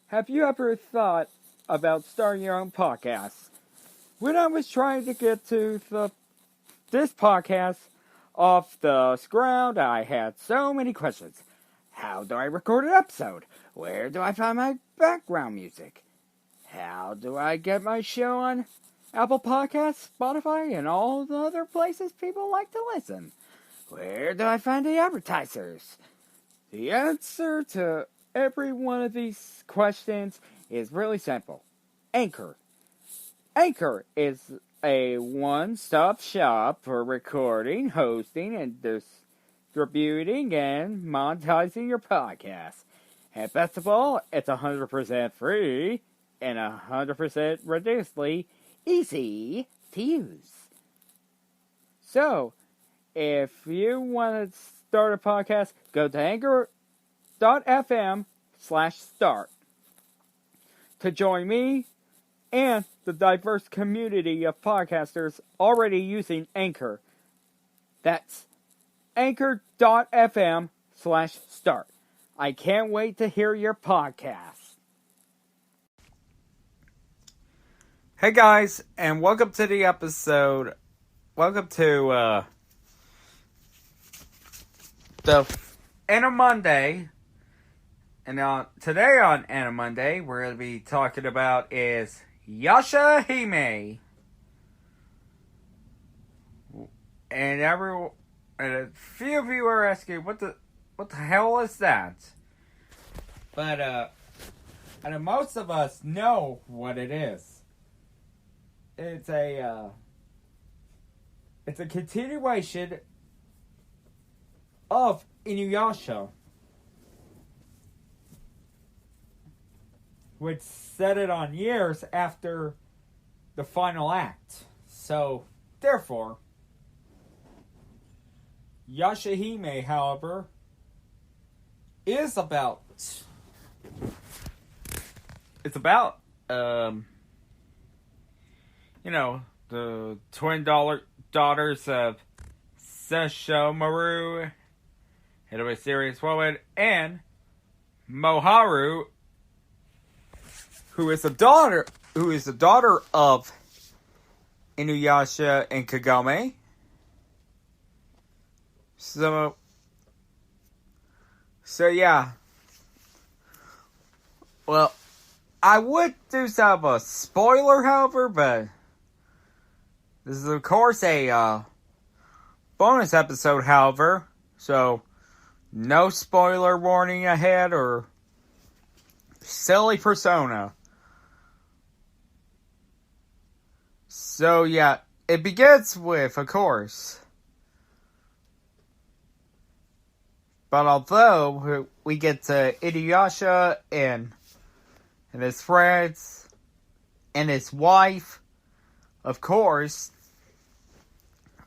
Have you ever thought about starting your own podcast? When I was trying to get to this podcast off the ground, I had so many questions. How do I record an episode? Where do I find my background music? How do I get my show on Apple Podcasts, Spotify, and all the other places people like to listen? Where do I find the advertisers? The answer to every one of these questions is really simple. Anchor. Anchor is a one-stop shop for recording, hosting, and distributing and monetizing your podcast. And best of all, it's 100% free and 100% ridiculously easy to use. So, if you want to start a podcast, go to anchor.fm/start to join me and the diverse community of podcasters already using Anchor. That's anchor.fm/start. I can't wait to hear your podcast. Hey guys, and welcome to the episode. Welcome to the AniMonday. And today on AniMonday, we're going to be talking about is YashaHime. And a few of you are asking, what the hell is that? But and most of us know what it is. It's a continuation of Inuyasha, which set it on years after the final act. So, therefore, YashaHime, however, is about... It's about, the twin daughters of Sesshomaru, hit a mysterious woman, and Moharu, who is the daughter of Inuyasha and Kagome. So yeah. Well, I would do some of a spoiler, however, but this is of course a bonus episode, however, so no spoiler warning ahead or silly persona. So yeah, it begins with, of course, but although we get to Inuyasha and his friends and his wife, of course,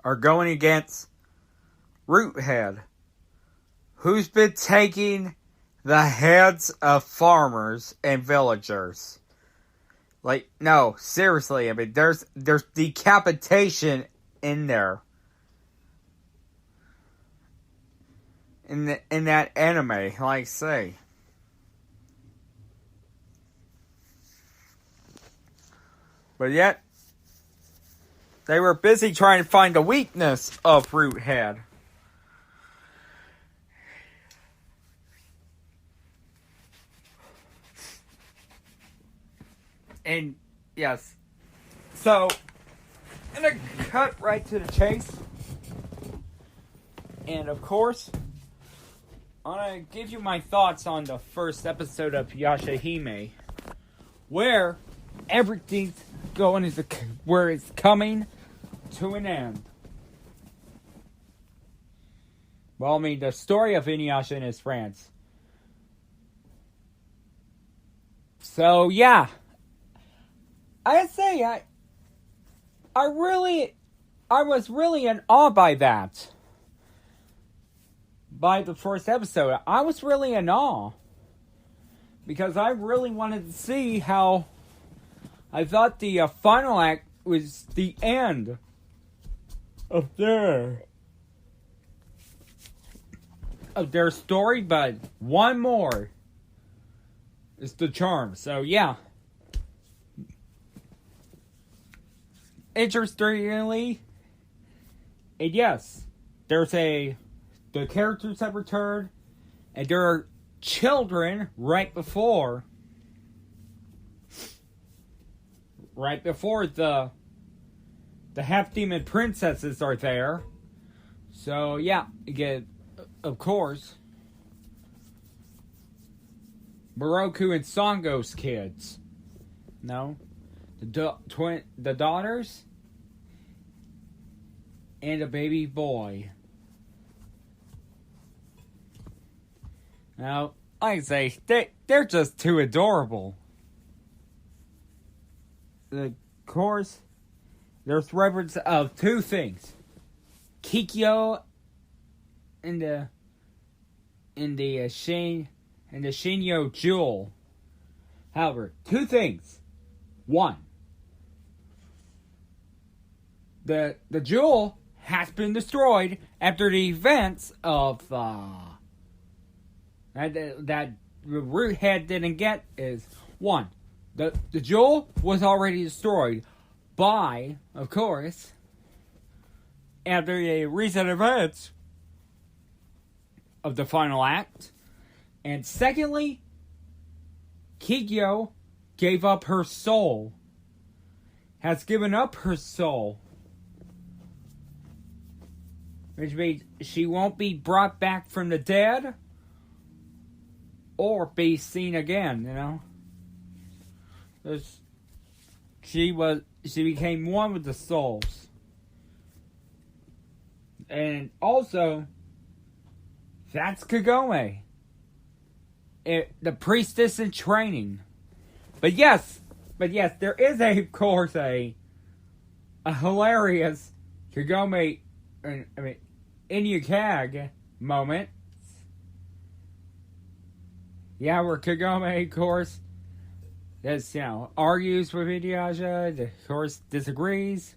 are going against Roothead, who's been taking the heads of farmers and villagers. Like, no, seriously, I mean, there's decapitation in there. In that anime, like I say. But yet, they were busy trying to find the weakness of Roothead. And, yes. So, I'm going to cut right to the chase. And, of course, I'm going to give you my thoughts on the first episode of YashaHime, where everything's where it's coming to an end. Well, I mean, the story of Inuyasha and his friends. So, yeah. I'd say I was really in awe by that. By the first episode, I was really in awe. Because I really wanted to see how... I thought the final act was the end of their story, but one more It's the charm. So yeah. Interestingly, and yes, the characters have returned, and there are children right before the half-demon princesses are there. So yeah, again, of course, Moroku and Songo's kids. No, the daughters and a baby boy. Now, like I say, they're just too adorable. Of course, there's reference of two things: Kikyo and the Shinyo jewel. However, two things. One, the jewel has been destroyed after the events of that Root Head didn't get. Is one, the jewel was already destroyed by, of course, after the recent events of the final act. And secondly, Kikyo gave up her soul. Has given up her soul. Which means she won't be brought back from the dead or be seen again, you know. She became one with the souls. And also, that's Kagome. The priestess in training. But yes, there is of course a hilarious Kagome, Inuyasha moment. Yeah, where Kagome, of course, argues with Inuyasha, of course, disagrees.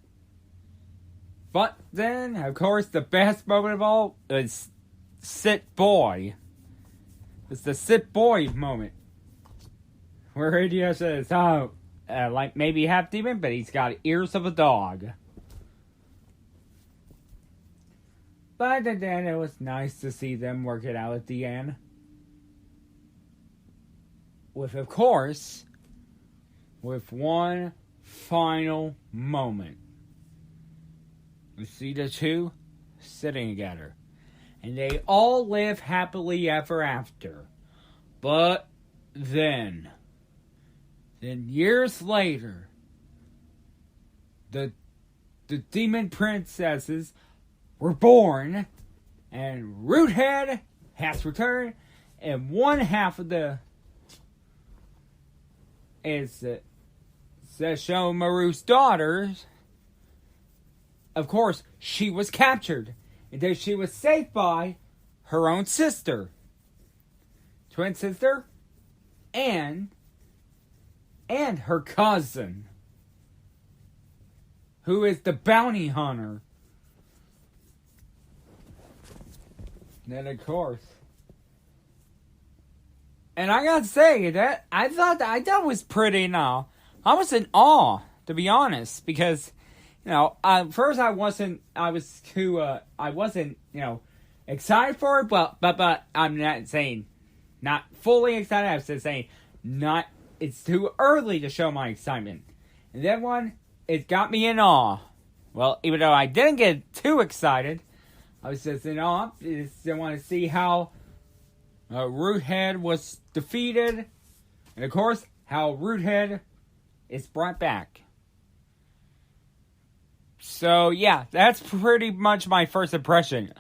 But then, of course, the best moment of all is Sit Boy. It's the Sit Boy moment. Where Inuyasha is, like maybe half demon, but he's got ears of a dog. But then it was nice to see them work it out at the end. With one final moment. We see the two sitting together. And they all live happily ever after. But then years later, the demon princesses were born, and Root Head has returned, and one half of is Sesshomaru's daughters. Of course, she was captured, and then she was saved by her own sister, twin sister, and her cousin, who is the bounty hunter. Then of course, and I gotta say that I thought was pretty. I was in awe, to be honest, because first I wasn't excited for it, but I'm not saying not fully excited. I was just saying not. It's too early to show my excitement. And then it got me in awe. Well, even though I didn't get too excited, I was just in awe. I just want to see how Root Head was defeated. And of course, how Root Head is brought back. So, yeah, that's pretty much my first impression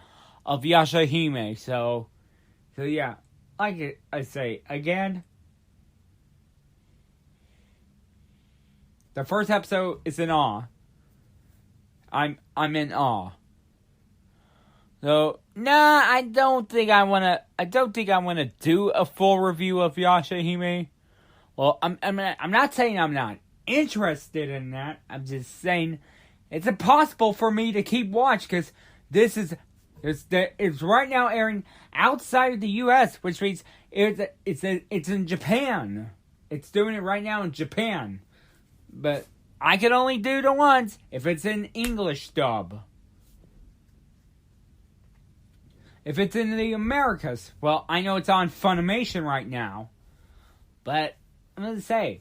of YashaHime. So yeah, like I say, again, the first episode is in awe. I'm in awe. So, I don't think I wanna do a full review of YashaHime. Well, I'm not saying I'm not interested in that. I'm just saying it's impossible for me to keep watching because this is It's right now airing outside of the U.S., which means it's in Japan. It's doing it right now in Japan, but I can only do the ones if it's in English dub. If it's in the Americas, well, I know it's on Funimation right now, but I'm gonna say,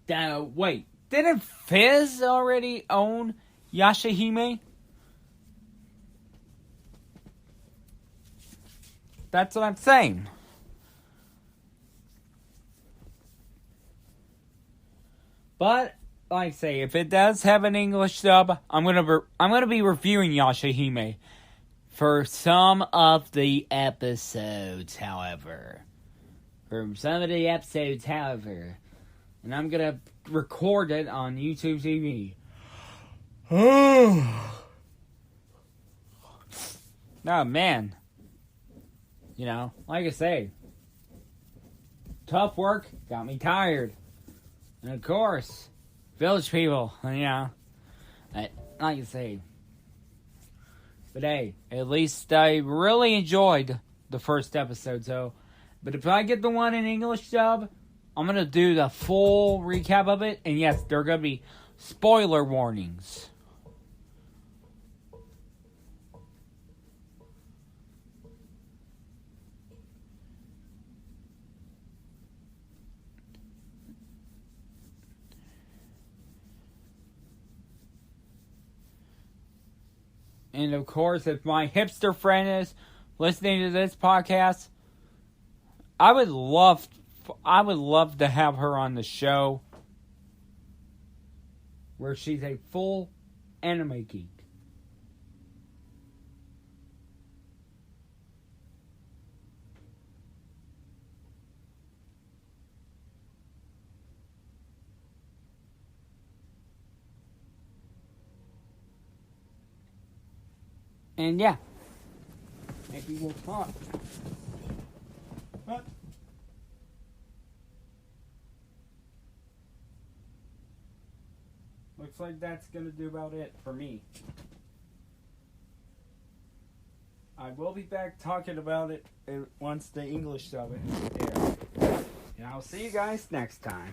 wait, didn't Fizz already own YashaHime? That's what I'm saying. But like I say, if it does have an English dub, I'm gonna be reviewing YashaHime for some of the episodes. However, and I'm gonna record it on YouTube TV. Oh man. You know, like I say, tough work got me tired. And of course, village people, you know, like I say. But hey, at least I really enjoyed the first episode, so. But if I get the one in English dub, I'm going to do the full recap of it. And yes, there are going to be spoiler warnings. And of course, if my hipster friend is listening to this podcast, I would love to have her on the show where she's a full anime geek. And yeah, maybe we'll talk. But looks like that's going to do about it for me. I will be back talking about it once the English dub is there. And I'll see you guys next time.